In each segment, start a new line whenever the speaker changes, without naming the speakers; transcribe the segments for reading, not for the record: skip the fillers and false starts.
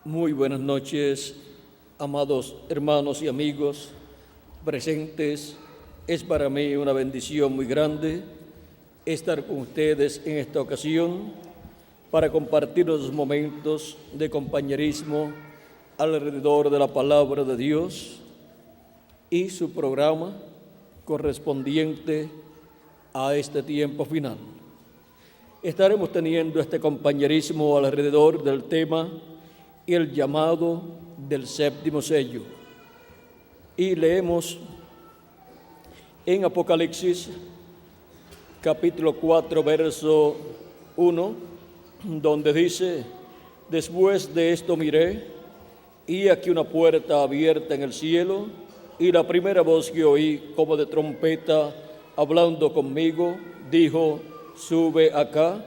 Muy buenas noches, amados hermanos y amigos presentes. Es para mí una bendición muy grande estar con ustedes en esta ocasión para compartir los momentos de compañerismo alrededor de la palabra de Dios y su programa correspondiente a este tiempo final. Estaremos teniendo este compañerismo alrededor del tema el llamado del séptimo sello. Y leemos en Apocalipsis capítulo 4, verso 1, donde dice: después de esto miré, y aquí una puerta abierta en el cielo, y la primera voz que oí como de trompeta hablando conmigo, dijo: sube acá,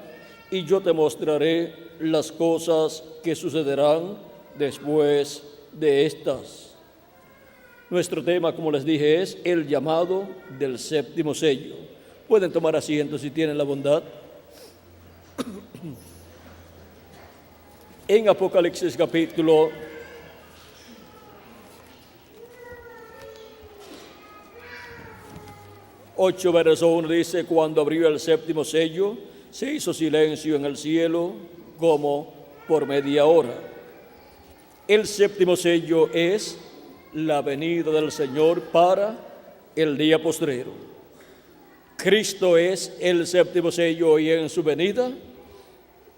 y yo te mostraré las cosas que sucederán después de estas. Nuestro tema, como les dije, es el llamado del séptimo sello. Pueden tomar asiento si tienen la bondad. En Apocalipsis capítulo 8, verso 1 dice: cuando abrió el séptimo sello, se hizo silencio en el cielo como por media hora. El séptimo sello es la venida del Señor para el día postrero. Cristo es el séptimo sello y en su venida,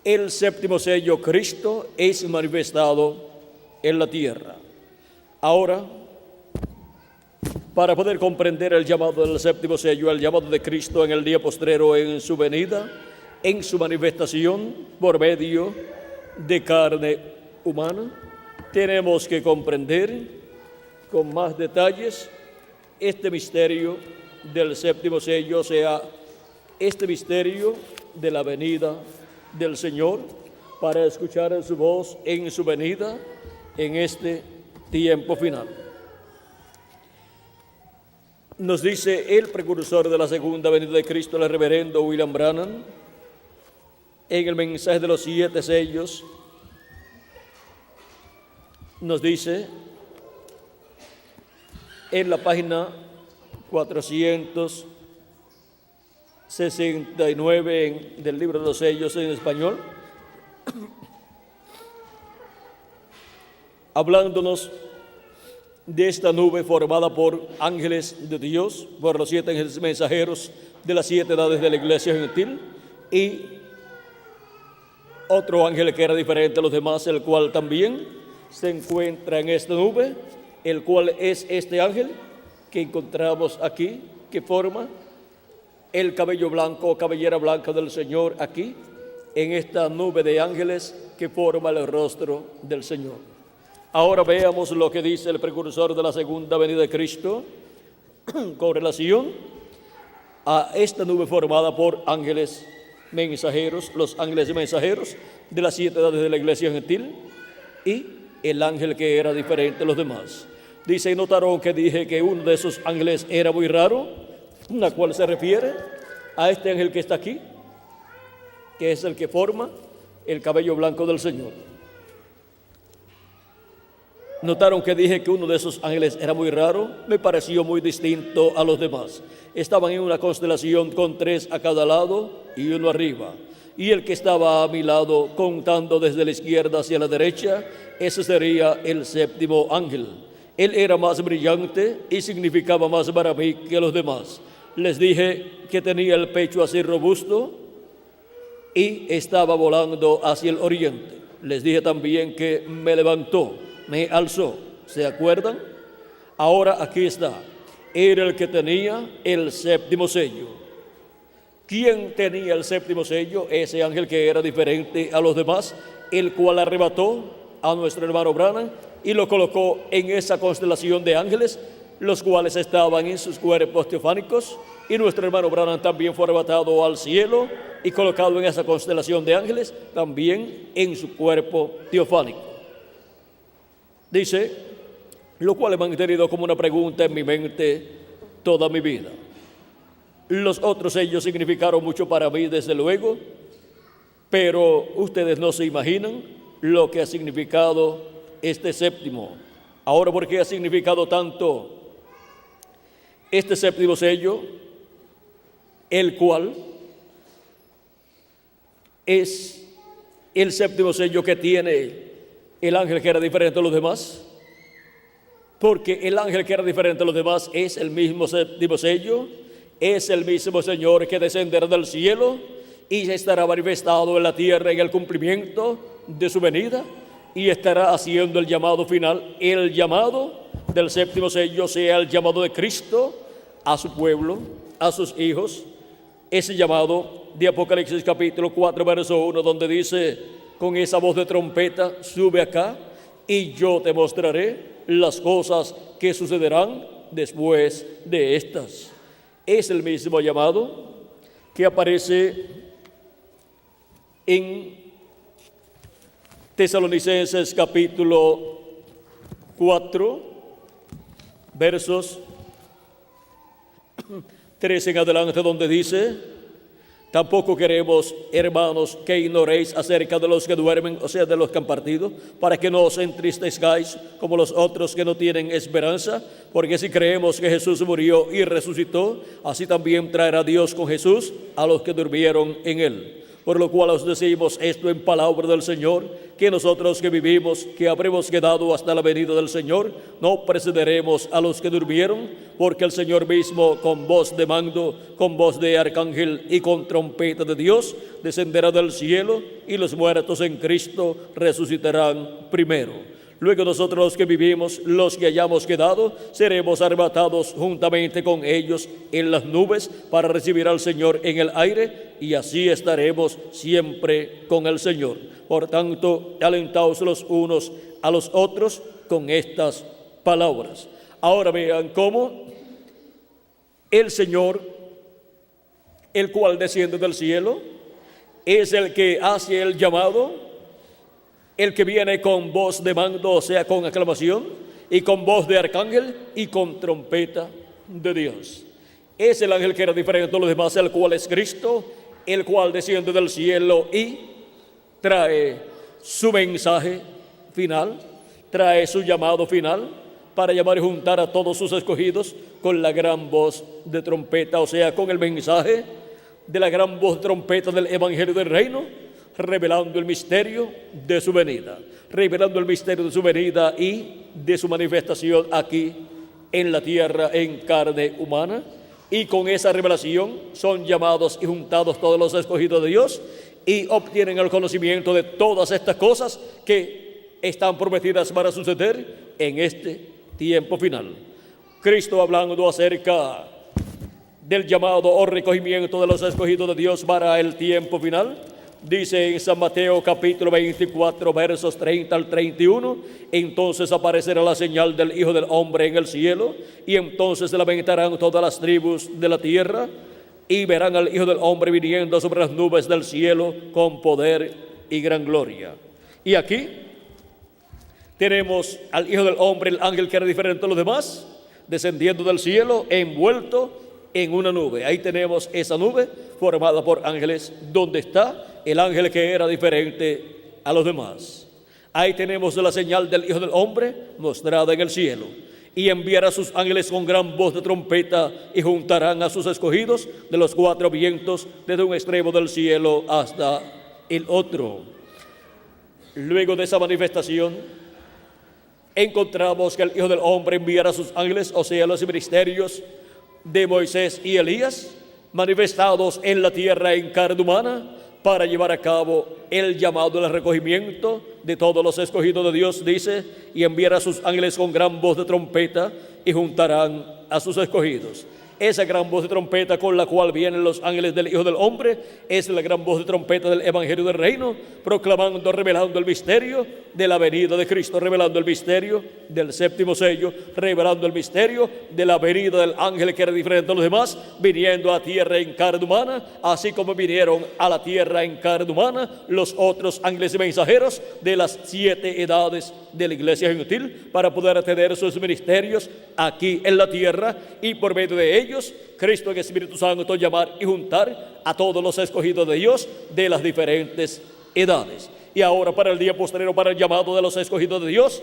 el séptimo sello, Cristo, es manifestado en la tierra. Ahora, para poder comprender el llamado del séptimo sello, el llamado de Cristo en el día postrero, en su venida, en su manifestación por medio de carne humana, tenemos que comprender con más detalles este misterio del séptimo sello, o sea, este misterio de la venida del Señor, para escuchar su voz en su venida en este tiempo final. Nos dice el precursor de la segunda venida de Cristo, el reverendo William Branham, en el mensaje de los 7 sellos, nos dice en la página 469 del libro de los sellos en español, hablándonos de esta nube formada por ángeles de Dios, por los 7 ángeles mensajeros de las 7 edades de la iglesia gentil, y otro ángel que era diferente a los demás, el cual también se encuentra en esta nube, el cual es este ángel que encontramos aquí, que forma el cabello blanco o cabellera blanca del Señor aquí, en esta nube de ángeles que forma el rostro del Señor. Ahora veamos lo que dice el precursor de la segunda venida de Cristo con relación a esta nube formada por ángeles mensajeros, los ángeles mensajeros de las 7 edades de la iglesia gentil y el ángel que era diferente a los demás. Dice: notaron que dije que uno de esos ángeles era muy raro, a cual se refiere a este ángel que está aquí, que es el que forma el cabello blanco del Señor. Notaron que dije que uno de esos ángeles era muy raro, me pareció muy distinto a los demás. Estaban en una constelación con 3 a cada lado y uno arriba. Y el que estaba a mi lado, contando desde la izquierda hacia la derecha, ese sería el séptimo ángel. Él era más brillante y significaba más para mí que los demás. Les dije que tenía el pecho así robusto y estaba volando hacia el oriente. Les dije también que me levantó, me alzó. ¿Se acuerdan? Ahora aquí está. Era el que tenía el séptimo sello. ¿Quién tenía el séptimo sello? Ese ángel que era diferente a los demás, el cual arrebató a nuestro hermano Branham y lo colocó en esa constelación de ángeles, los cuales estaban en sus cuerpos teofánicos, y nuestro hermano Branham también fue arrebatado al cielo y colocado en esa constelación de ángeles, también en su cuerpo teofánico. Dice, lo cual he mantenido como una pregunta en mi mente toda mi vida. Los otros sellos significaron mucho para mí, desde luego, pero ustedes no se imaginan lo que ha significado este séptimo. Ahora, ¿por qué ha significado tanto este séptimo sello? El cual es el séptimo sello que tiene el ángel que era diferente a los demás. Porque el ángel que era diferente a los demás es el mismo séptimo sello, es el mismo Señor que descenderá del cielo y estará manifestado en la tierra en el cumplimiento de su venida y estará haciendo el llamado final. El llamado del séptimo sello sea el llamado de Cristo a su pueblo, a sus hijos. Ese llamado de Apocalipsis capítulo 4, verso 1, donde dice, con esa voz de trompeta, sube acá y yo te mostraré las cosas que sucederán después de estas. Es el mismo llamado que aparece en Tesalonicenses capítulo 4, versos 13 en adelante, donde dice, tampoco queremos, hermanos, que ignoréis acerca de los que duermen, o sea, de los que han partido, para que no os entristezcáis como los otros que no tienen esperanza, porque si creemos que Jesús murió y resucitó, así también traerá Dios con Jesús a los que durmieron en él. Por lo cual os decimos esto en palabra del Señor, que nosotros que vivimos, que habremos quedado hasta la venida del Señor, no precederemos a los que durmieron, porque el Señor mismo, con voz de mando, con voz de arcángel y con trompeta de Dios, descenderá del cielo, y los muertos en Cristo resucitarán primero. Luego nosotros los que vivimos, los que hayamos quedado, seremos arrebatados juntamente con ellos en las nubes para recibir al Señor en el aire, y así estaremos siempre con el Señor. Por tanto, alentaos los unos a los otros con estas palabras. Ahora vean cómo el Señor, el cual desciende del cielo, es el que hace el llamado, el que viene con voz de mando, o sea, con aclamación, y con voz de arcángel y con trompeta de Dios. Es el ángel que era diferente a los demás, el cual es Cristo, el cual desciende del cielo y trae su mensaje final, trae su llamado final para llamar y juntar a todos sus escogidos con la gran voz de trompeta, o sea, con el mensaje de la gran voz de trompeta del Evangelio del Reino, revelando el misterio de su venida, revelando el misterio de su venida y de su manifestación aquí en la tierra en carne humana. Y con esa revelación son llamados y juntados todos los escogidos de Dios y obtienen el conocimiento de todas estas cosas que están prometidas para suceder en este tiempo final. Cristo, hablando acerca del llamado o recogimiento de los escogidos de Dios para el tiempo final, dice en San Mateo capítulo 24, versos 30 al 31, entonces aparecerá la señal del Hijo del Hombre en el cielo, y entonces se lamentarán todas las tribus de la tierra, y verán al Hijo del Hombre viniendo sobre las nubes del cielo con poder y gran gloria. Y aquí tenemos al Hijo del Hombre, el ángel que era diferente a los demás, descendiendo del cielo, envuelto en una nube. Ahí tenemos esa nube formada por ángeles, donde está el ángel que era diferente a los demás. Ahí tenemos la señal del Hijo del Hombre mostrada en el cielo, y enviará a sus ángeles con gran voz de trompeta y juntarán a sus escogidos de los cuatro vientos, desde un extremo del cielo hasta el otro. Luego de esa manifestación encontramos que el Hijo del Hombre enviará a sus ángeles, o sea, los ministerios de Moisés y Elías, manifestados en la tierra en carne humana, para llevar a cabo el llamado del recogimiento de todos los escogidos de Dios, dice, y enviará a sus ángeles con gran voz de trompeta y juntarán a sus escogidos. Esa gran voz de trompeta con la cual vienen los ángeles del Hijo del Hombre es la gran voz de trompeta del Evangelio del Reino, proclamando, revelando el misterio de la venida de Cristo, revelando el misterio del séptimo sello, revelando el misterio de la venida del ángel que era diferente a los demás, viniendo a tierra en carne humana, así como vinieron a la tierra en carne humana los otros ángeles y mensajeros de las 7 edades de la iglesia gentil, para poder tener sus ministerios aquí en la tierra, y por medio de ellos Cristo en Espíritu Santo llamar y juntar a todos los escogidos de Dios de las diferentes edades. Y ahora para el día postrero, para el llamado de los escogidos de Dios,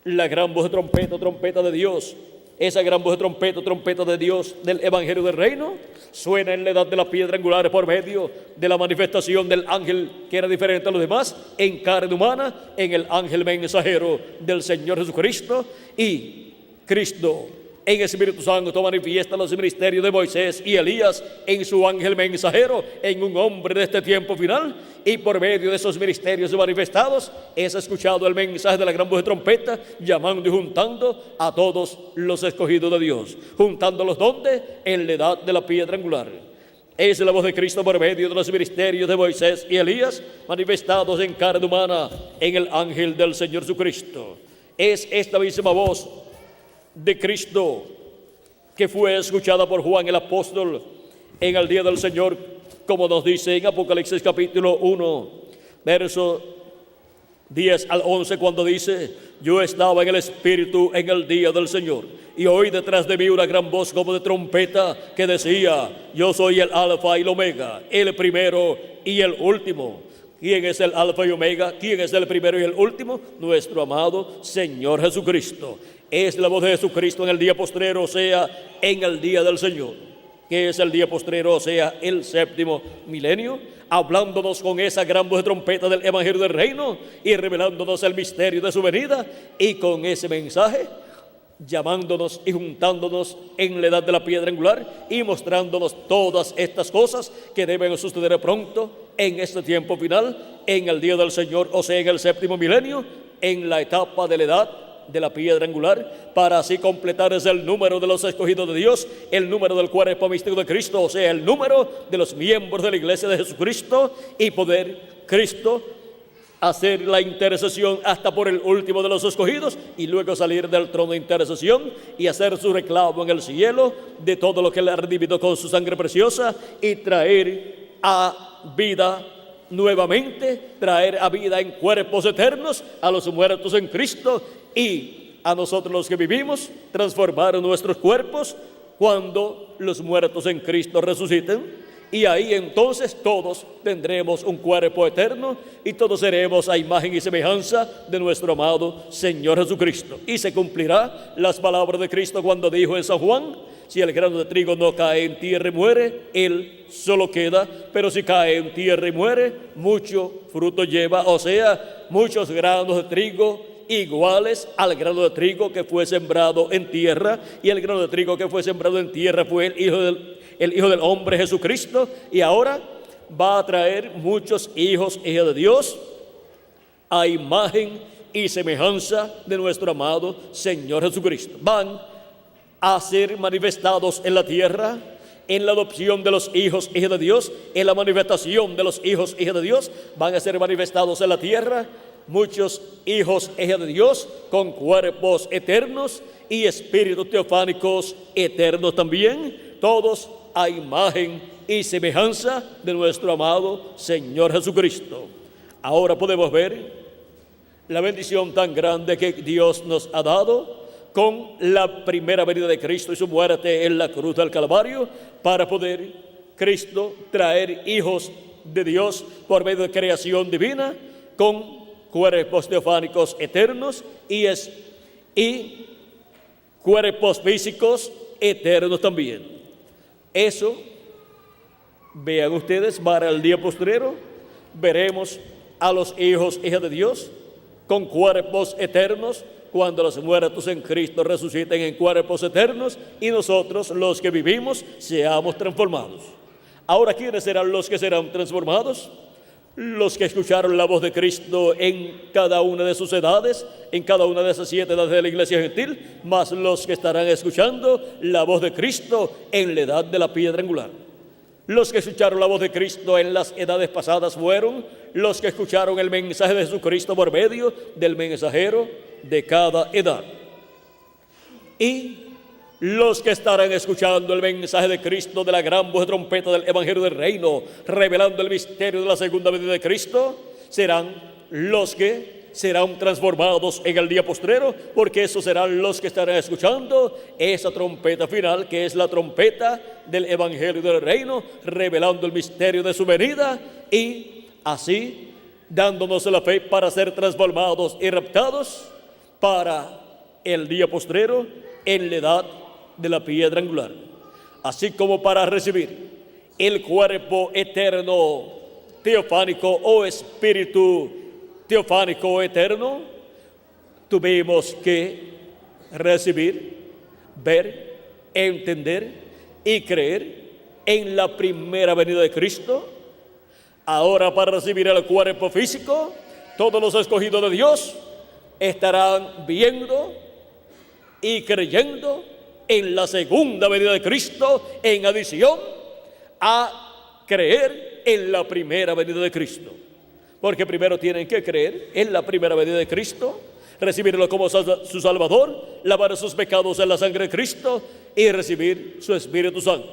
la gran voz de trompeta, trompeta de Dios. Esa gran voz de trompeta, trompeta de Dios del Evangelio del Reino suena en la edad de la piedra angular por medio de la manifestación del ángel que era diferente a los demás en carne humana, en el ángel mensajero del Señor Jesucristo. Y Cristo en Espíritu Santo manifiesta los ministerios de Moisés y Elías en su ángel mensajero, en un hombre de este tiempo final. Y por medio de esos ministerios manifestados es escuchado el mensaje de la gran voz de trompeta, llamando y juntando a todos los escogidos de Dios. ¿Juntándolos dónde? En la edad de la piedra angular. Es la voz de Cristo por medio de los ministerios de Moisés y Elías, manifestados en carne humana en el ángel del Señor Jesucristo. Es esta misma voz de Cristo que fue escuchada por Juan el apóstol en el día del Señor, como nos dice en Apocalipsis capítulo 1, verso 10 al 11, cuando dice: yo estaba en el Espíritu en el día del Señor, y oí detrás de mí una gran voz como de trompeta que decía: yo soy el Alfa y el Omega, el primero y el último. ¿Quién es el Alfa y Omega? ¿Quién es el primero y el último? Nuestro amado Señor Jesucristo. Es la voz de Jesucristo en el día postrero, o sea, en el día del Señor. ¿Qué es el día postrero? O sea, el séptimo milenio, hablándonos con esa gran voz de trompeta del Evangelio del Reino y revelándonos el misterio de su venida, y con ese mensaje llamándonos y juntándonos en la edad de la piedra angular y mostrándonos todas estas cosas que deben suceder pronto en este tiempo final, en el día del Señor, o sea, en el séptimo milenio, en la etapa de la edad de la piedra angular, para así completar el número de los escogidos de Dios, el número del cuerpo místico de Cristo, o sea, el número de los miembros de la iglesia de Jesucristo, y poder Cristo hacer la intercesión hasta por el último de los escogidos, y luego salir del trono de intercesión y hacer su reclamo en el cielo de todo lo que le ha redimido con su sangre preciosa, y traer a vida nuevamente, traer a vida en cuerpos eternos a los muertos en Cristo, y a nosotros los que vivimos transformar nuestros cuerpos cuando los muertos en Cristo resuciten. Y ahí entonces todos tendremos un cuerpo eterno y todos seremos a imagen y semejanza de nuestro amado Señor Jesucristo. Y se cumplirá las palabras de Cristo cuando dijo en San Juan: si el grano de trigo no cae en tierra y muere, él solo queda, pero si cae en tierra y muere, mucho fruto lleva. O sea, muchos granos de trigo iguales al grano de trigo que fue sembrado en tierra, y el grano de trigo que fue sembrado en tierra fue el Hijo del Hombre Jesucristo, y ahora va a traer muchos hijos e hijas de Dios a imagen y semejanza de nuestro amado Señor Jesucristo. Van a ser manifestados en la tierra, en la adopción de los hijos e hijas de Dios, en la manifestación de los hijos e hijas de Dios. Van a ser manifestados en la tierra muchos hijos e hijas de Dios con cuerpos eternos y espíritus teofánicos eternos también, todos a imagen y semejanza de nuestro amado Señor Jesucristo. Ahora podemos ver la bendición tan grande que Dios nos ha dado con la primera venida de Cristo y su muerte en la cruz del Calvario, para poder Cristo traer hijos de Dios por medio de creación divina con cuerpos teofánicos eternos y cuerpos físicos eternos también. Eso, vean ustedes, para el día postrero veremos a los hijos e hijas de Dios con cuerpos eternos cuando los muertos en Cristo resuciten en cuerpos eternos y nosotros, los que vivimos, seamos transformados. Ahora, ¿quiénes serán los que serán transformados? Los que escucharon la voz de Cristo en cada una de sus edades, en cada una de esas 7 edades de la iglesia gentil, más los que estarán escuchando la voz de Cristo en la edad de la piedra angular. Los que escucharon la voz de Cristo en las edades pasadas fueron los que escucharon el mensaje de Jesucristo por medio del mensajero de cada edad. Y los que estarán escuchando el mensaje de Cristo de la gran voz de trompeta del Evangelio del Reino, revelando el misterio de la segunda venida de Cristo, serán los que serán transformados en el día postrero, porque esos serán los que estarán escuchando esa trompeta final, que es la trompeta del Evangelio del Reino, revelando el misterio de su venida, y así dándonos la fe para ser transformados y raptados para el día postrero en la edad de la piedra angular, así como para recibir el cuerpo eterno teofánico o espíritu teofánico eterno. Tuvimos que recibir, ver, entender y creer en la primera venida de Cristo. Ahora, para recibir el cuerpo físico, todos los escogidos de Dios estarán viendo y creyendo en la segunda venida de Cristo, en adición a creer en la primera venida de Cristo. Porque primero tienen que creer en la primera venida de Cristo, recibirlo como su Salvador, lavar sus pecados en la sangre de Cristo y recibir su Espíritu Santo.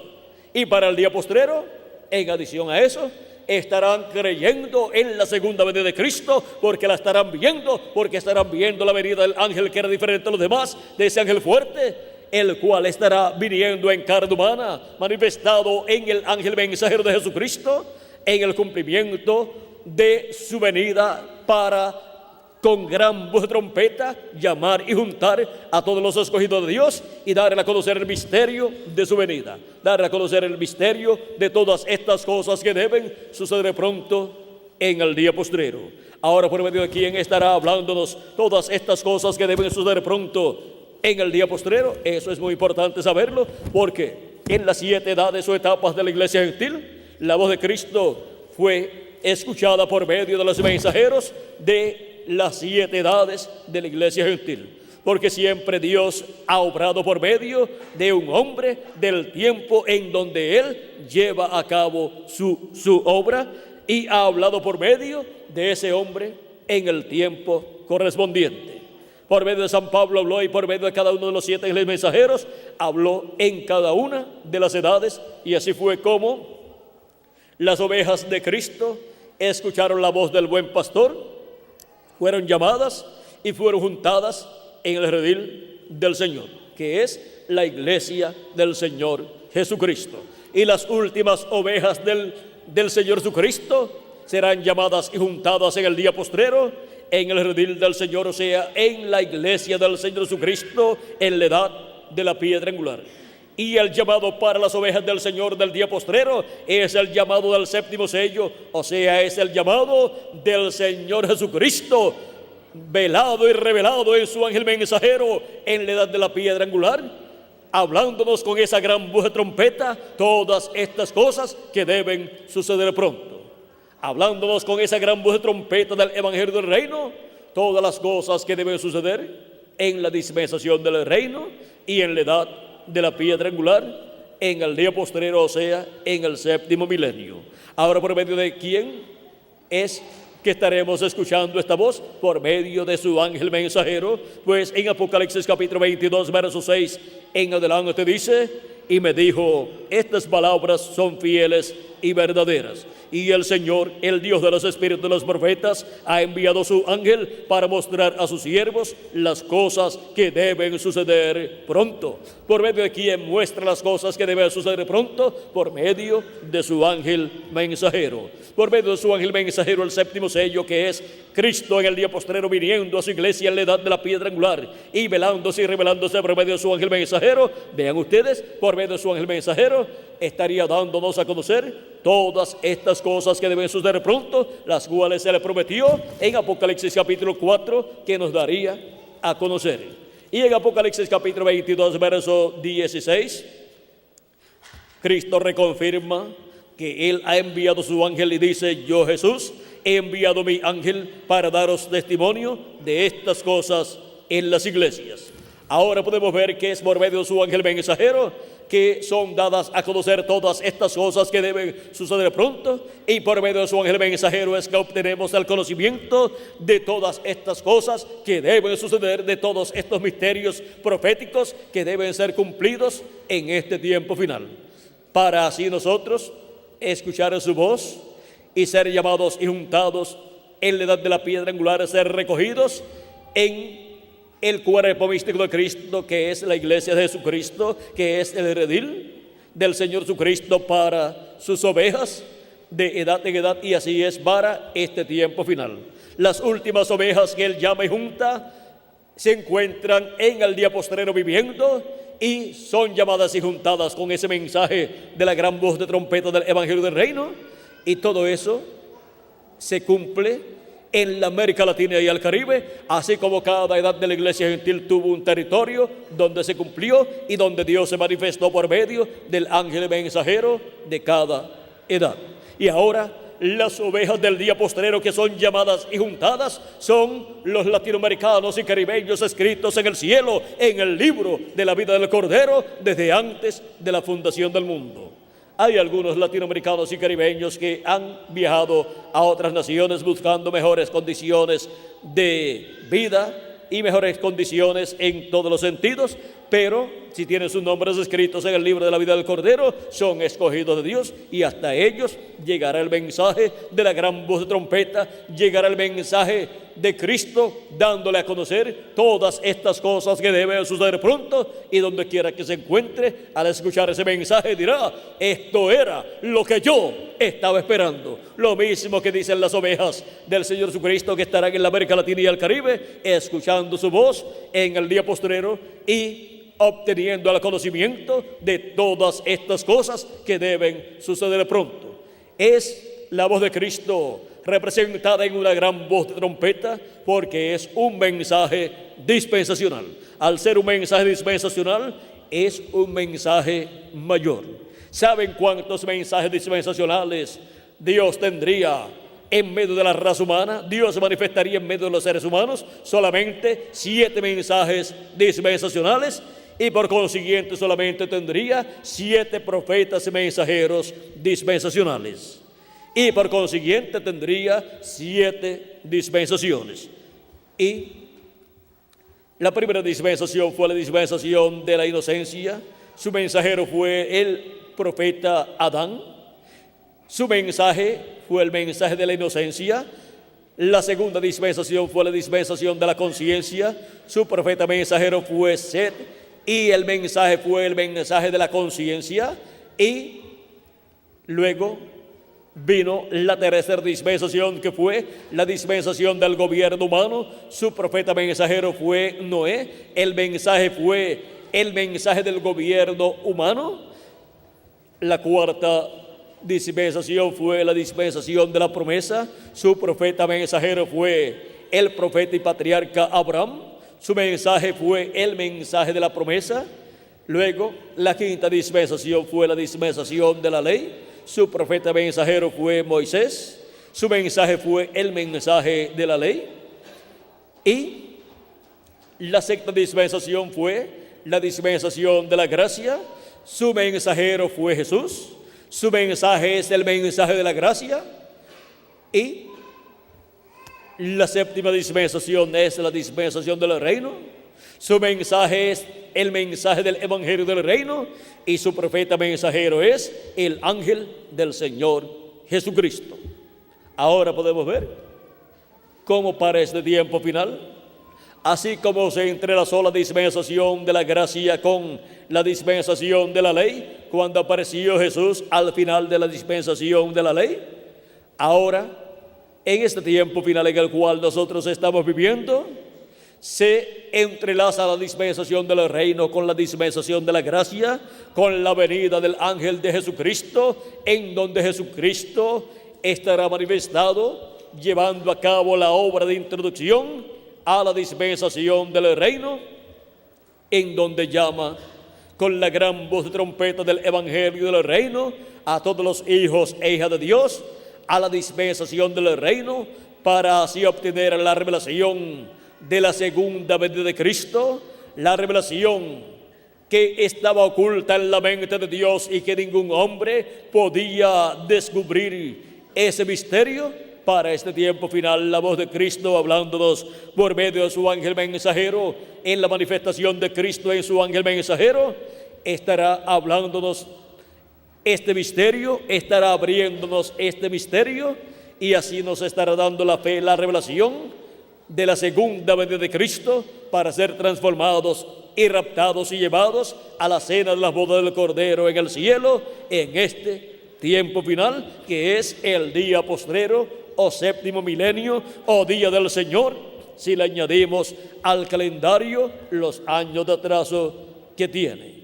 Y para el día postrero, en adición a eso, estarán creyendo en la segunda venida de Cristo, porque la estarán viendo, porque estarán viendo la venida del ángel que era diferente a los demás, de ese ángel fuerte, el cual estará viniendo en carne humana, manifestado en el ángel mensajero de Jesucristo, en el cumplimiento de su venida para, con gran voz de trompeta, llamar y juntar a todos los escogidos de Dios y darle a conocer el misterio de su venida, darle a conocer el misterio de todas estas cosas que deben suceder pronto en el día postrero. Ahora, por medio de quien estará hablándonos todas estas cosas que deben suceder pronto en el día postrero. Eso es muy importante saberlo, porque en las 7 edades o etapas de la iglesia gentil, la voz de Cristo fue escuchada por medio de los mensajeros de las 7 edades de la iglesia gentil, porque siempre Dios ha obrado por medio de un hombre del tiempo en donde Él lleva a cabo su obra, y ha hablado por medio de ese hombre en el tiempo correspondiente. Por medio de San Pablo habló, y por medio de cada uno de los 7 mensajeros habló en cada una de las edades, y así fue como las ovejas de Cristo escucharon la voz del buen pastor, fueron llamadas y fueron juntadas en el redil del Señor, que es la iglesia del Señor Jesucristo. Y las últimas ovejas del Señor Jesucristo serán llamadas y juntadas en el día postrero en el redil del Señor, o sea, en la iglesia del Señor Jesucristo, en la edad de la piedra angular. Y el llamado para las ovejas del Señor del día postrero es el llamado del 7º sello, o sea, es el llamado del Señor Jesucristo, velado y revelado en su ángel mensajero en la edad de la piedra angular, hablándonos con esa gran voz de trompeta todas estas cosas que deben suceder pronto, hablándonos con esa gran voz de trompeta del evangelio del reino, todas las cosas que deben suceder en la dispensación del reino y en la edad de la piedra angular en el día postrero, o sea, en el 7º milenio. Ahora, ¿por medio de quién es que estaremos escuchando esta voz? Por medio de su ángel mensajero, pues en Apocalipsis capítulo 22, verso 6 en adelante dice: y me dijo, estas palabras son fieles y verdaderas, y el Señor, el Dios de los espíritus de los profetas, ha enviado su ángel para mostrar a sus siervos las cosas que deben suceder pronto. ¿Por medio de quién muestra las cosas que deben suceder pronto? Por medio de su ángel mensajero. Por medio de su ángel mensajero, el 7º sello, que es Cristo en el día postrero viniendo a su iglesia en la edad de la piedra angular y velándose y revelándose por medio de su ángel mensajero. Vean ustedes, por medio de su ángel mensajero estaría dándonos a conocer todas estas cosas que deben suceder pronto, las cuales se le prometió en Apocalipsis capítulo 4 que nos daría a conocer. Y en Apocalipsis capítulo 22, verso 16, Cristo reconfirma que Él ha enviado su ángel y dice: yo, Jesús, he enviado mi ángel para daros testimonio de estas cosas en las iglesias. Ahora podemos ver que es por medio de su ángel mensajero que son dadas a conocer todas estas cosas que deben suceder pronto, y por medio de su ángel mensajero es que obtenemos el conocimiento de todas estas cosas que deben suceder, de todos estos misterios proféticos que deben ser cumplidos en este tiempo final, para así nosotros escuchar su voz y ser llamados y juntados en la edad de la piedra angular, ser recogidos en el cuerpo místico de Cristo, que es la iglesia de Jesucristo, que es el redil del Señor Jesucristo para sus ovejas, de edad en edad, y así es para este tiempo final. Las últimas ovejas que él llama y junta se encuentran en el día postrero viviendo y son llamadas y juntadas con ese mensaje de la gran voz de trompeta del Evangelio del Reino, y todo eso se cumple en la América Latina y el Caribe, así como cada edad de la iglesia gentil tuvo un territorio donde se cumplió y donde Dios se manifestó por medio del ángel mensajero de cada edad. Y ahora las ovejas del día postrero que son llamadas y juntadas son los latinoamericanos y caribeños escritos en el cielo, en el libro de la vida del Cordero desde antes de la fundación del mundo. Hay algunos latinoamericanos y caribeños que han viajado a otras naciones buscando mejores condiciones de vida y mejores condiciones en todos los sentidos, pero si tienen sus nombres escritos en el libro de la vida del Cordero, son escogidos de Dios, y hasta ellos llegará el mensaje de la gran voz de trompeta, llegará el mensaje de Cristo dándole a conocer todas estas cosas que deben suceder pronto, y donde quiera que se encuentre, al escuchar ese mensaje dirá: esto era lo que yo estaba esperando. Lo mismo que dicen las ovejas del Señor Jesucristo que estarán en la América Latina y el Caribe, escuchando su voz en el día postrero y obteniendo el conocimiento de todas estas cosas que deben suceder pronto. Es la voz de Cristo representada en una gran voz de trompeta, porque es un mensaje dispensacional. Al ser un mensaje dispensacional, es un mensaje mayor. ¿Saben cuántos mensajes dispensacionales Dios tendría en medio de la raza humana? Dios se manifestaría en medio de los seres humanos. Solamente 7 mensajes dispensacionales, y por consiguiente solamente tendría 7 profetas y mensajeros dispensacionales, y por consiguiente tendría 7 dispensaciones. Y la primera dispensación fue la dispensación de la inocencia. Su mensajero fue el profeta Adán. Su mensaje fue el mensaje de la inocencia. La segunda dispensación fue la dispensación de la conciencia. Su profeta mensajero fue Set, y el mensaje fue el mensaje de la conciencia. Y luego vino la tercera dispensación, que fue la dispensación del gobierno humano. Su profeta mensajero fue Noé. El mensaje fue el mensaje del gobierno humano. La cuarta dispensación fue la dispensación de la promesa. Su profeta mensajero fue el profeta y patriarca Abraham. Su mensaje fue el mensaje de la promesa. Luego, la quinta dispensación fue la dispensación de la ley. Su profeta mensajero fue Moisés. Su mensaje fue el mensaje de la ley. Y la sexta dispensación fue la dispensación de la gracia. Su mensajero fue Jesús. Su mensaje es el mensaje de la gracia. Y la séptima dispensación es la dispensación del reino. Su mensaje es el mensaje del Evangelio del Reino, y su profeta mensajero es el ángel del Señor Jesucristo. Ahora podemos ver cómo para este tiempo final, así como se entrelazó la dispensación de la gracia con la dispensación de la ley, cuando apareció Jesús al final de la dispensación de la ley, ahora en este tiempo final en el cual nosotros estamos viviendo, se entrelaza la dispensación del reino con la dispensación de la gracia, con la venida del ángel de Jesucristo, en donde Jesucristo estará manifestado llevando a cabo la obra de introducción a la dispensación del reino, en donde llama con la gran voz de trompeta del Evangelio del Reino a todos los hijos e hijas de Dios a la dispensación del reino, para así obtener la revelación de la segunda venida de Cristo, la revelación que estaba oculta en la mente de Dios y que ningún hombre podía descubrir ese misterio. Para este tiempo final, la voz de Cristo hablándonos por medio de su ángel mensajero, en la manifestación de Cristo en su ángel mensajero, estará hablándonos este misterio, estará abriéndonos este misterio, y así nos estará dando la fe, la revelación de la segunda venida de Cristo, para ser transformados y raptados y llevados a la cena de la boda del Cordero en el cielo, en este tiempo final, que es el día postrero o séptimo milenio o día del Señor, si le añadimos al calendario los años de atraso que tiene.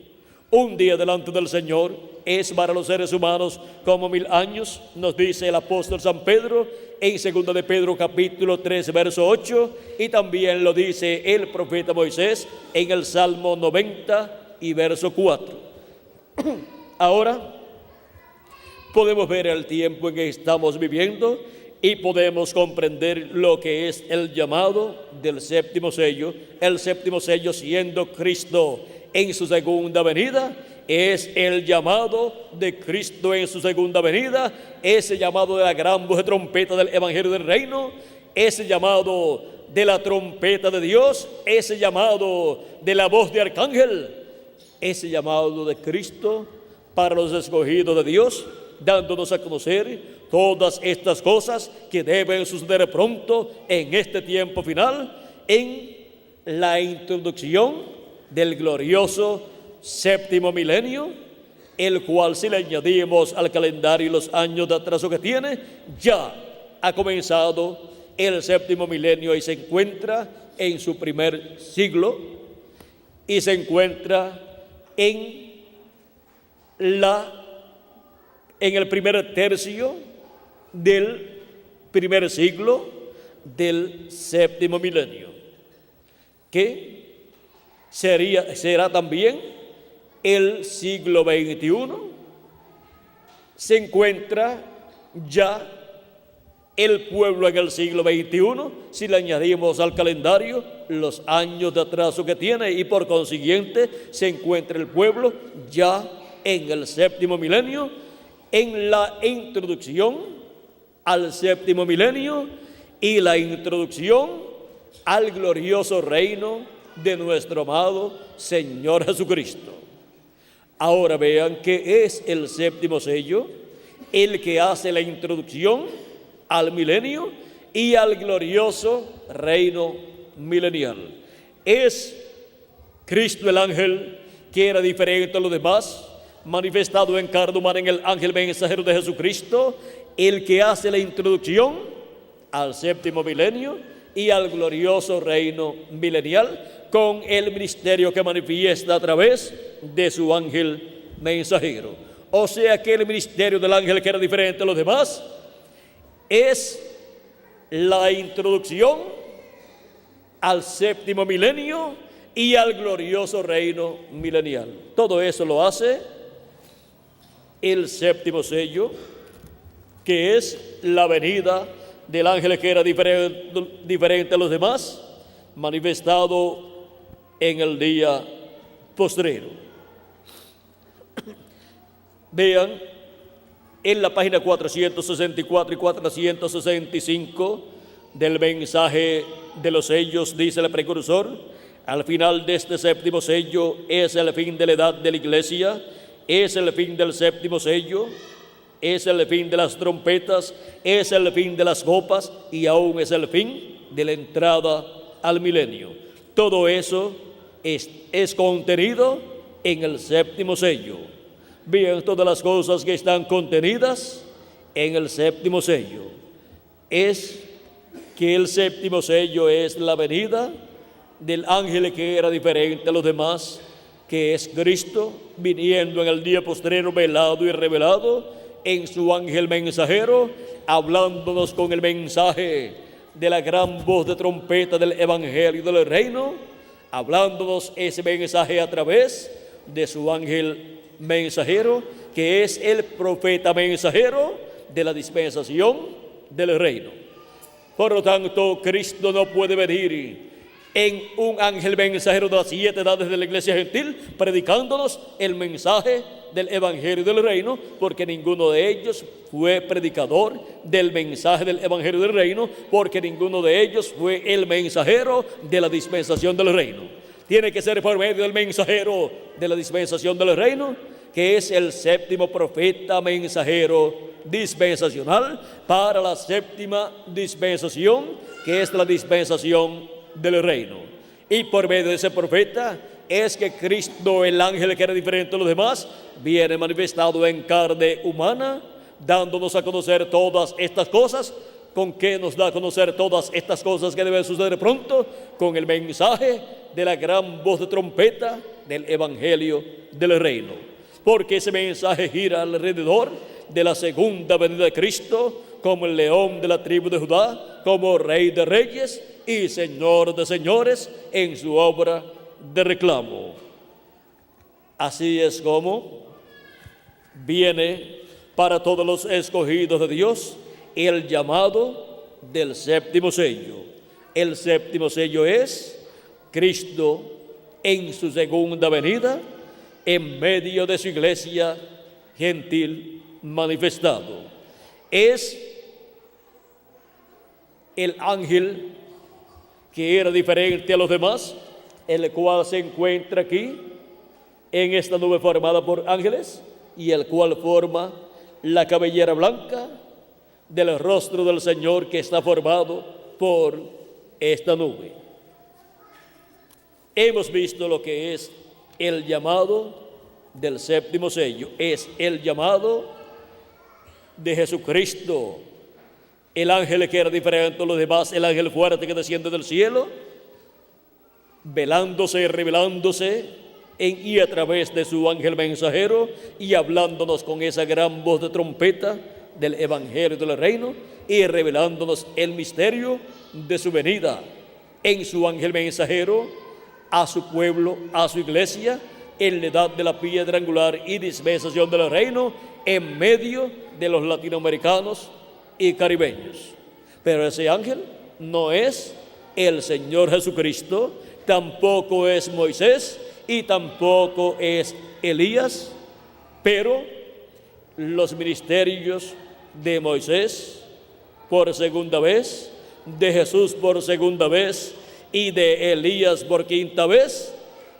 Un día delante del Señor es para los seres humanos como 1000 años, nos dice el apóstol San Pedro en 2 de Pedro capítulo 3 verso 8, y también lo dice el profeta Moisés en el Salmo 90 y verso 4. Ahora podemos ver el tiempo en que estamos viviendo y podemos comprender lo que es el llamado del séptimo sello. El séptimo sello, siendo Cristo en su segunda venida, es el llamado de Cristo en su segunda venida, ese llamado de la gran voz de trompeta del Evangelio del Reino, ese llamado de la trompeta de Dios, ese llamado de la voz de arcángel, ese llamado de Cristo para los escogidos de Dios, dándonos a conocer todas estas cosas que deben suceder pronto en este tiempo final, en la introducción del glorioso séptimo milenio, el cual, si le añadimos al calendario los años de atraso que tiene, ya ha comenzado el séptimo milenio y se encuentra en su primer siglo y se encuentra en el primer tercio del primer siglo del séptimo milenio, que será también el siglo XXI. Se encuentra ya el pueblo en el siglo XXI, si le añadimos al calendario los años de atraso que tiene, y por consiguiente se encuentra el pueblo ya en el séptimo milenio, en la introducción al séptimo milenio y la introducción al glorioso reino de nuestro amado Señor Jesucristo. Ahora vean que es el séptimo sello el que hace la introducción al milenio y al glorioso reino milenial. Es Cristo el ángel que era diferente a los demás, manifestado en carne humana en el ángel mensajero de Jesucristo, el que hace la introducción al séptimo milenio y al glorioso reino milenial, con el ministerio que manifiesta a través de su ángel mensajero. O sea que el ministerio del ángel, que era diferente a los demás, es la introducción al séptimo milenio y al glorioso reino milenial. Todo eso lo hace el séptimo sello, que es la venida del ángel que era diferente a los demás, manifestado en el día postrero. Vean en la página 464 y 465 del mensaje de los sellos, dice el precursor: al final de este séptimo sello es el fin de la edad de la iglesia, es el fin del séptimo sello, es el fin de las trompetas, es el fin de las copas y aún es el fin de la entrada al milenio. Todo eso es contenido en el séptimo sello. Vean todas las cosas que están contenidas en el séptimo sello. Es que el séptimo sello es la venida del ángel que era diferente a los demás, que es Cristo, viniendo en el día postrero velado y revelado en su ángel mensajero, hablándonos con el mensaje de la gran voz de trompeta del Evangelio del Reino, hablándonos ese mensaje a través de su ángel mensajero, que es el profeta mensajero de la dispensación del reino. Por lo tanto, Cristo no puede venir en un ángel mensajero de las 7 edades de la iglesia gentil, predicándonos el mensaje del Evangelio del Reino, porque ninguno de ellos fue predicador del mensaje del Evangelio del Reino, porque ninguno de ellos fue el mensajero de la dispensación del reino. Tiene que ser por medio del mensajero de la dispensación del reino, que es el séptimo profeta mensajero dispensacional para la séptima dispensación, que es la dispensación del reino. Y por medio de ese profeta es que Cristo, el ángel que era diferente a los demás, viene manifestado en carne humana dándonos a conocer todas estas cosas. ¿Con qué nos da a conocer todas estas cosas que deben suceder pronto? Con el mensaje de la gran voz de trompeta del Evangelio del Reino. Porque ese mensaje gira alrededor de la segunda venida de Cristo, como el león de la tribu de Judá, como Rey de reyes y Señor de señores en su obra de reclamo. Así es como viene para todos los escogidos de Dios el llamado del séptimo sello. El séptimo sello es Cristo en su segunda venida, en medio de su iglesia gentil manifestado. Es el ángel que era diferente a los demás, el cual se encuentra aquí en esta nube formada por ángeles, y el cual forma la cabellera blanca del rostro del Señor que está formado por esta nube. Hemos visto lo que es el llamado del séptimo sello. Es el llamado de Jesucristo, el ángel que era diferente a los demás, el ángel fuerte que desciende del cielo, velándose y revelándose en y a través de su ángel mensajero y hablándonos con esa gran voz de trompeta del Evangelio del Reino y revelándonos el misterio de su venida en su ángel mensajero a su pueblo, a su iglesia, en la edad de la piedra angular y dispensación del reino, en medio de los latinoamericanos y caribeños. Pero ese ángel no es el Señor Jesucristo, tampoco es Moisés y tampoco es Elías, pero los ministerios de Moisés por segunda vez, de Jesús por segunda vez y de Elías por quinta vez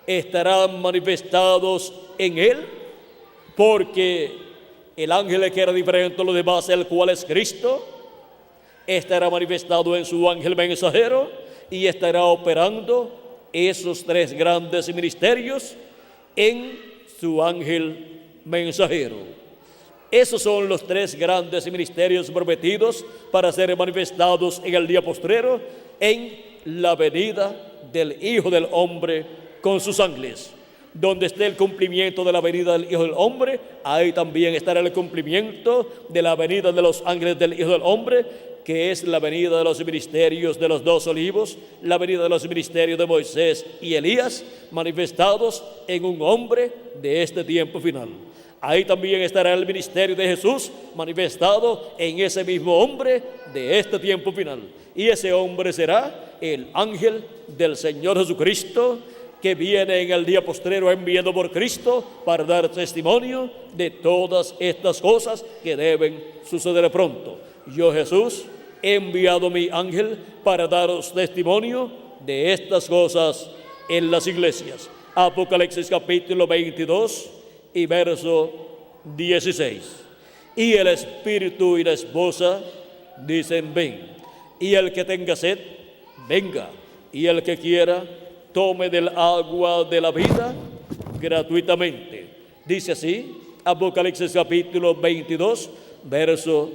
estarán manifestados en él, porque el ángel que era diferente a los demás, el cual es Cristo, estará manifestado en su ángel mensajero y estará operando esos tres grandes ministerios en su ángel mensajero. Esos son los tres grandes ministerios prometidos para ser manifestados en el día postrero, en la venida del Hijo del Hombre con sus ángeles. Donde esté el cumplimiento de la venida del Hijo del Hombre, ahí también estará el cumplimiento de la venida de los ángeles del Hijo del Hombre, que es la venida de los ministerios de los dos olivos, la venida de los ministerios de Moisés y Elías, manifestados en un hombre de este tiempo final. Ahí también estará el ministerio de Jesús manifestado en ese mismo hombre de este tiempo final. Y ese hombre será el ángel del Señor Jesucristo, que viene en el día postrero enviado por Cristo para dar testimonio de todas estas cosas que deben suceder pronto. Yo, Jesús, he enviado mi ángel para daros testimonio de estas cosas en las iglesias. Apocalipsis capítulo 22 y verso 16. Y el Espíritu y la esposa dicen: ven. Y el que tenga sed, venga. Y el que quiera, tome del agua de la vida gratuitamente. Dice así, Apocalipsis capítulo 22, verso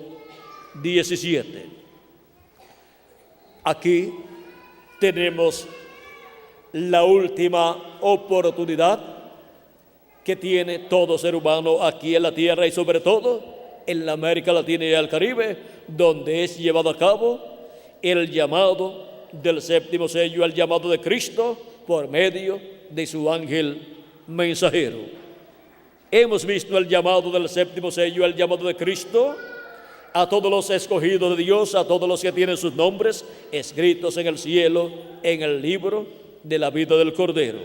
17. Aquí tenemos la última oportunidad que tiene todo ser humano aquí en la tierra y sobre todo en la América Latina y el Caribe, donde es llevado a cabo el llamado del séptimo sello, el llamado de Cristo por medio de su ángel mensajero. Hemos visto el llamado del séptimo sello, el llamado de Cristo a todos los escogidos de Dios, a todos los que tienen sus nombres escritos en el cielo, en el libro de la vida del Cordero.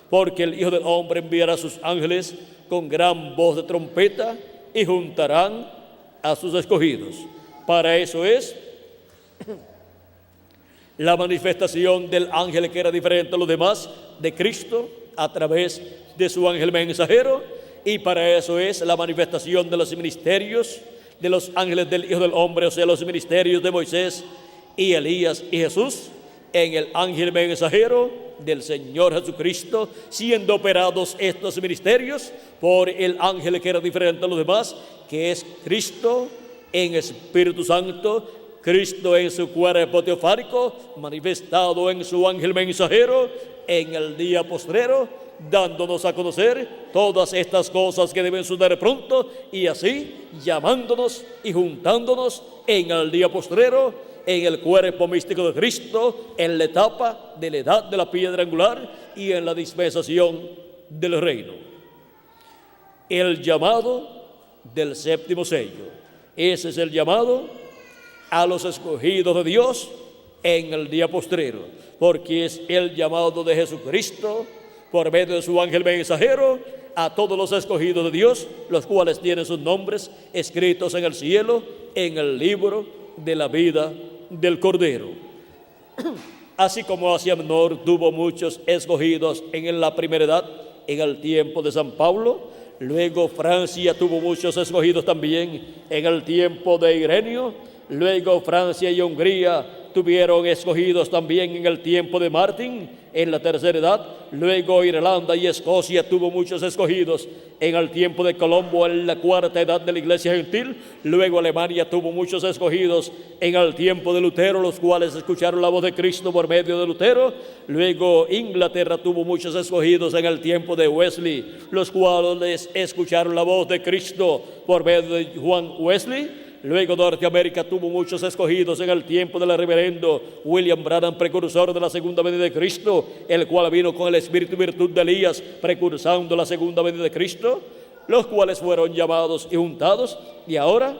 Porque el Hijo del Hombre enviará a sus ángeles con gran voz de trompeta y juntarán a sus escogidos. Para eso es la manifestación del ángel que era diferente a los demás, de Cristo, a través de su ángel mensajero, y para eso es la manifestación de los ministerios de los ángeles del Hijo del Hombre, o sea, los ministerios de Moisés y Elías y Jesús, en el ángel mensajero del Señor Jesucristo, siendo operados estos ministerios por el ángel que era diferente a los demás, que es Cristo en Espíritu Santo, Cristo en su cuerpo teofánico, manifestado en su ángel mensajero en el día postrero, dándonos a conocer todas estas cosas que deben suceder pronto, y así llamándonos y juntándonos en el día postrero, en el cuerpo místico de Cristo, en la etapa de la edad de la piedra angular y en la dispensación del reino. El llamado del séptimo sello. Ese es el llamado a los escogidos de Dios en el día postrero, porque es el llamado de Jesucristo por medio de su ángel mensajero a todos los escogidos de Dios, los cuales tienen sus nombres escritos en el cielo, en el libro de la vida del Cordero. Así como Asia Menor tuvo muchos escogidos en la primera edad, en el tiempo de San Pablo, luego Francia tuvo muchos escogidos también en el tiempo de Ireneo, luego Francia y Hungría tuvieron escogidos también en el tiempo de Martín, en la tercera edad, luego Irlanda y Escocia tuvo muchos escogidos en el tiempo de Colombo, en la cuarta edad de la iglesia gentil, luego Alemania tuvo muchos escogidos en el tiempo de Lutero, los cuales escucharon la voz de Cristo por medio de Lutero, luego Inglaterra tuvo muchos escogidos en el tiempo de Wesley, los cuales escucharon la voz de Cristo por medio de Juan Wesley. Luego Norteamérica tuvo muchos escogidos en el tiempo del reverendo William Branham, precursor de la segunda venida de Cristo, el cual vino con el espíritu y virtud de Elías, precursando la segunda venida de Cristo, los cuales fueron llamados y juntados. Y ahora,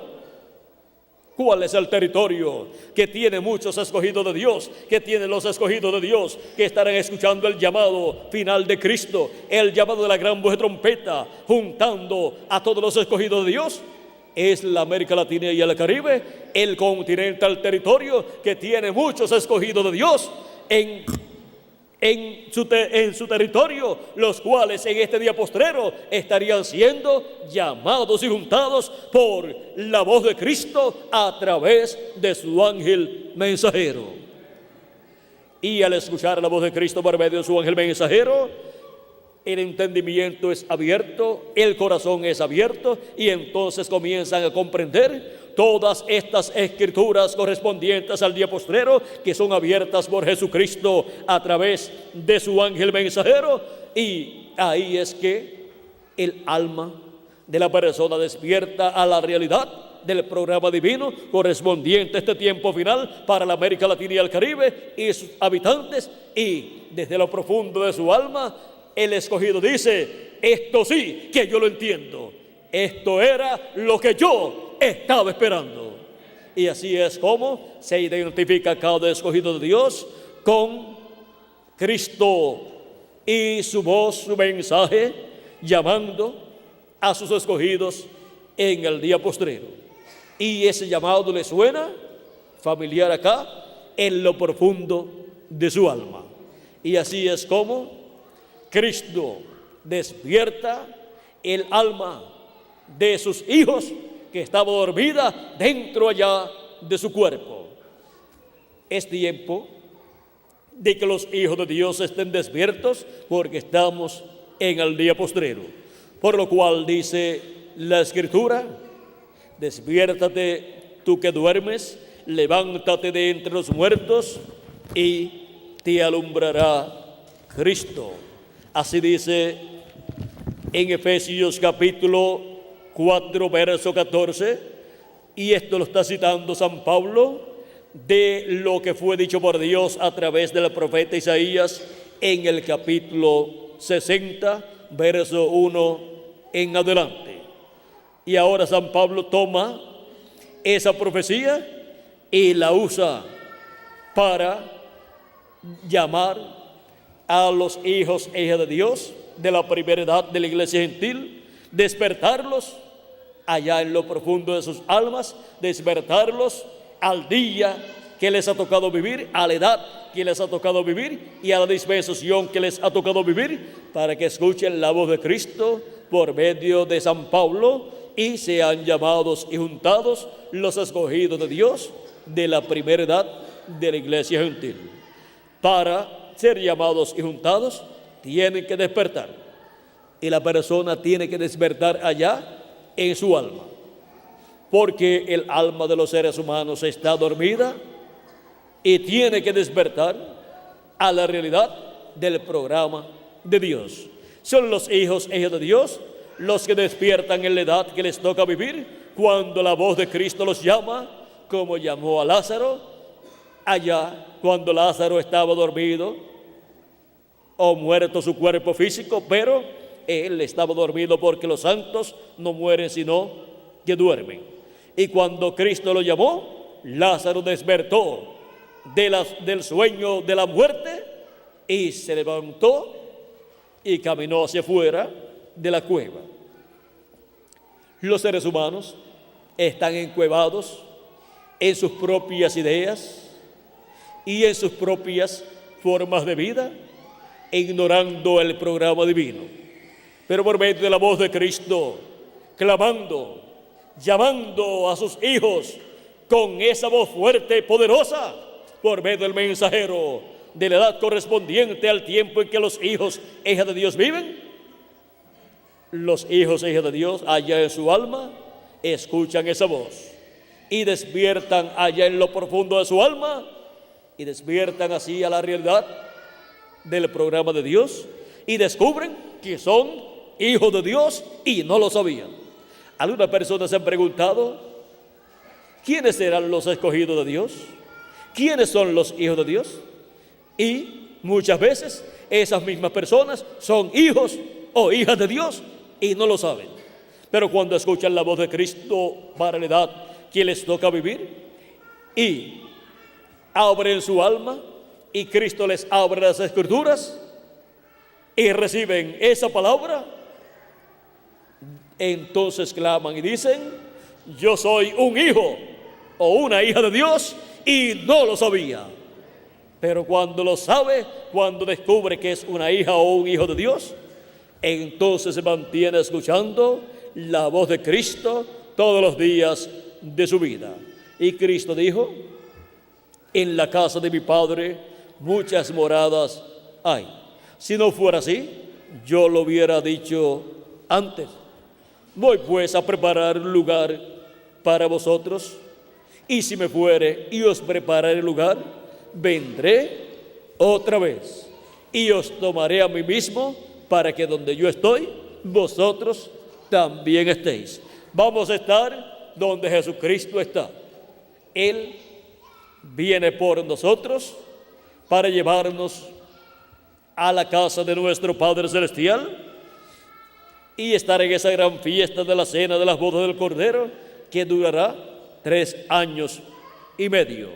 ¿cuál es el territorio que tiene muchos escogidos de Dios, que tienen los escogidos de Dios, que estarán escuchando el llamado final de Cristo, el llamado de la gran voz de trompeta, juntando a todos los escogidos de Dios? Es la América Latina y el Caribe, el continente, el territorio que tiene muchos escogidos de Dios en su territorio, los cuales en este día postrero estarían siendo llamados y juntados por la voz de Cristo a través de su ángel mensajero. Y al escuchar la voz de Cristo por medio de su ángel mensajero, el entendimiento es abierto, el corazón es abierto, y entonces comienzan a comprender todas estas escrituras correspondientes al día postrero, que son abiertas por Jesucristo a través de su ángel mensajero. Y ahí es que el alma de la persona despierta a la realidad del programa divino correspondiente a este tiempo final para la América Latina y el Caribe y sus habitantes, y desde lo profundo de su alma el escogido dice: esto sí que yo lo entiendo, esto era lo que yo estaba esperando. Y así es como se identifica cada escogido de Dios con Cristo y su voz, su mensaje, llamando a sus escogidos en el día postrero. Y ese llamado le suena familiar acá en lo profundo de su alma. Y así es como Cristo despierta el alma de sus hijos que estaba dormida dentro allá de su cuerpo. Es tiempo de que los hijos de Dios estén despiertos, porque estamos en el día postrero. Por lo cual dice la Escritura: despiértate tú que duermes, levántate de entre los muertos y te alumbrará Cristo. Así dice en Efesios capítulo 4, verso 14, y esto lo está citando San Pablo de lo que fue dicho por Dios a través del profeta Isaías en el capítulo 60, verso 1 en adelante. Y ahora San Pablo toma esa profecía y la usa para llamar a los hijos e hijas de Dios de la primera edad de la iglesia gentil, despertarlos allá en lo profundo de sus almas, despertarlos al día que les ha tocado vivir, a la edad que les ha tocado vivir y a la dispensación que les ha tocado vivir, para que escuchen la voz de Cristo por medio de San Pablo y sean llamados y juntados los escogidos de Dios de la primera edad de la iglesia gentil. para ser llamados y juntados, tienen que despertar. Y la persona tiene que despertar allá en su alma, porque el alma de los seres humanos está dormida y tiene que despertar a la realidad del programa de Dios. Son los hijos de Dios los que despiertan en la edad que les toca vivir, cuando la voz de Cristo los llama, como llamó a Lázaro allá cuando Lázaro estaba dormido o muerto su cuerpo físico, pero él estaba dormido, porque los santos no mueren sino que duermen. Y cuando Cristo lo llamó, Lázaro despertó del sueño de la muerte y se levantó y caminó hacia afuera de la cueva. Los seres humanos están encuevados en sus propias ideas y en sus propias formas de vida, ignorando el programa divino. Pero por medio de la voz de Cristo, clamando, llamando a sus hijos con esa voz fuerte y poderosa, por medio del mensajero de la edad correspondiente al tiempo en que los hijos e hijas de Dios viven, los hijos e hijas de Dios allá en su alma escuchan esa voz y despiertan allá en lo profundo de su alma, y despiertan así a la realidad del programa de Dios y descubren que son hijos de Dios y no lo sabían. Algunas personas se han preguntado: ¿quiénes serán los escogidos de Dios? ¿Quiénes son los hijos de Dios? Y muchas veces esas mismas personas son hijos o hijas de Dios y no lo saben. Pero cuando escuchan la voz de Cristo para la edad que les toca vivir y abren su alma y Cristo les abre las Escrituras y reciben esa palabra, entonces claman y dicen: yo soy un hijo o una hija de Dios y no lo sabía. Pero cuando lo sabe, cuando descubre que es una hija o un hijo de Dios, entonces se mantiene escuchando la voz de Cristo todos los días de su vida. Y Cristo dijo: en la casa de mi Padre muchas moradas hay. Si no fuera así, yo lo hubiera dicho antes. Voy pues a preparar un lugar para vosotros, y si me fuere y os prepararé lugar, vendré otra vez y os tomaré a mí mismo, para que donde yo estoy, vosotros también estéis. Vamos a estar donde Jesucristo está. Él viene por nosotros para llevarnos a la casa de nuestro Padre Celestial y estar en esa gran fiesta de la cena de las bodas del Cordero, que durará 3 años y medio.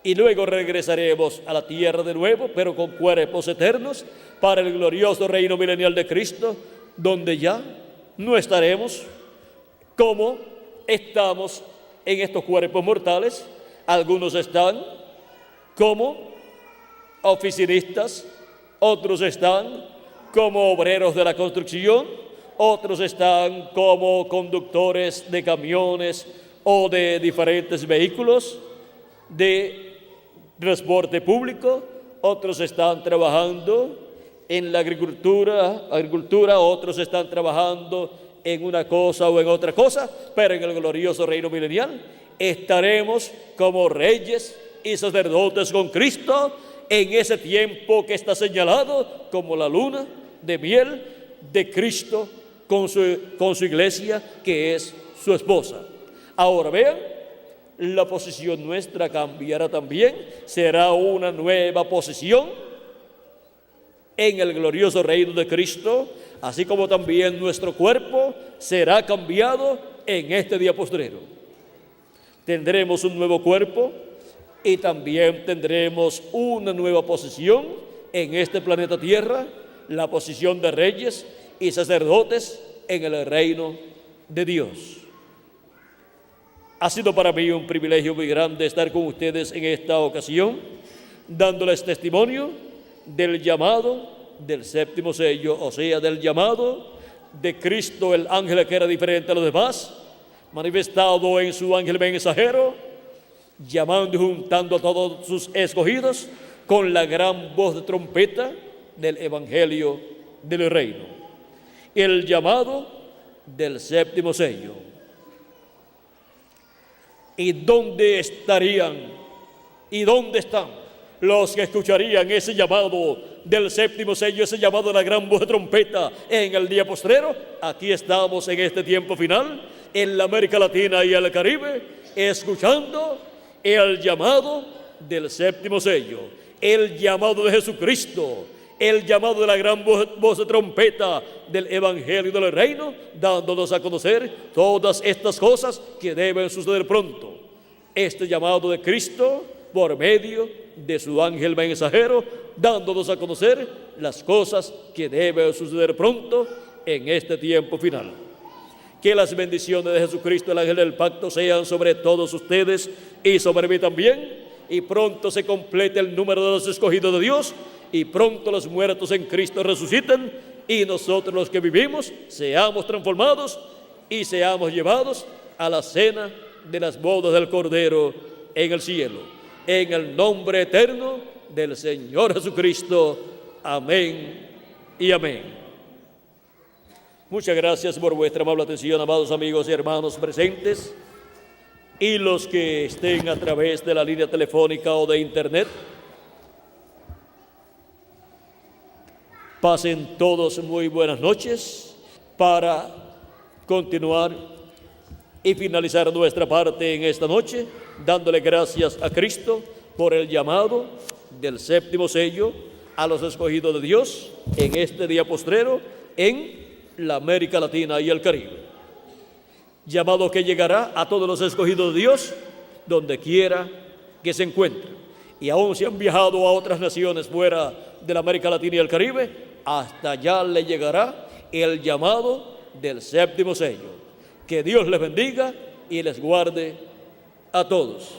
Y luego regresaremos a la tierra de nuevo, pero con cuerpos eternos, para el glorioso reino milenial de Cristo, donde ya no estaremos como estamos en estos cuerpos mortales. Algunos están como oficinistas, otros están como obreros de la construcción, otros están como conductores de camiones o de diferentes vehículos de transporte público, otros están trabajando en la agricultura, otros están trabajando en una cosa o en otra cosa, pero en el glorioso reino milenial estaremos como reyes y sacerdotes con Cristo en ese tiempo que está señalado como la luna de miel de Cristo con su iglesia, que es su esposa. Ahora vean, la posición nuestra cambiará también, será una nueva posición en el glorioso reino de Cristo, así como también nuestro cuerpo será cambiado en este día postrero. Tendremos un nuevo cuerpo y también tendremos una nueva posición en este planeta Tierra, la posición de reyes y sacerdotes en el reino de Dios. Ha sido para mí un privilegio muy grande estar con ustedes en esta ocasión, dándoles testimonio del llamado del séptimo sello, o sea, del llamado de Cristo, el ángel que era diferente a los demás, manifestado en su ángel mensajero, llamando y juntando a todos sus escogidos con la gran voz de trompeta del Evangelio del Reino. El llamado del séptimo sello. ¿Y dónde estarían y dónde están los que escucharían ese llamado del séptimo sello, ese llamado de la gran voz de trompeta en el día postrero? Aquí estamos en este tiempo final, en la América Latina y el Caribe, escuchando el llamado del séptimo sello, el llamado de Jesucristo, el llamado de la gran voz de trompeta del Evangelio del Reino, dándonos a conocer todas estas cosas que deben suceder pronto. Este llamado de Cristo por medio de su ángel mensajero, dándonos a conocer las cosas que deben suceder pronto en este tiempo final. Que las bendiciones de Jesucristo, el ángel del pacto, sean sobre todos ustedes y sobre mí también, y pronto se complete el número de los escogidos de Dios, y pronto los muertos en Cristo resuciten, y nosotros los que vivimos seamos transformados y seamos llevados a la cena de las bodas del Cordero en el cielo. En el nombre eterno del Señor Jesucristo. Amén y amén. Muchas gracias por vuestra amable atención, amados amigos y hermanos presentes, y los que estén a través de la línea telefónica o de internet. Pasen todos muy buenas noches para continuar y finalizar nuestra parte en esta noche, dándole gracias a Cristo por el llamado del séptimo sello a los escogidos de Dios en este día postrero en la América Latina y el Caribe. Llamado que llegará a todos los escogidos de Dios donde quiera que se encuentren. Y aún si han viajado a otras naciones fuera de la América Latina y el Caribe, hasta allá le llegará el llamado del séptimo sello. Que Dios les bendiga y les guarde a todos.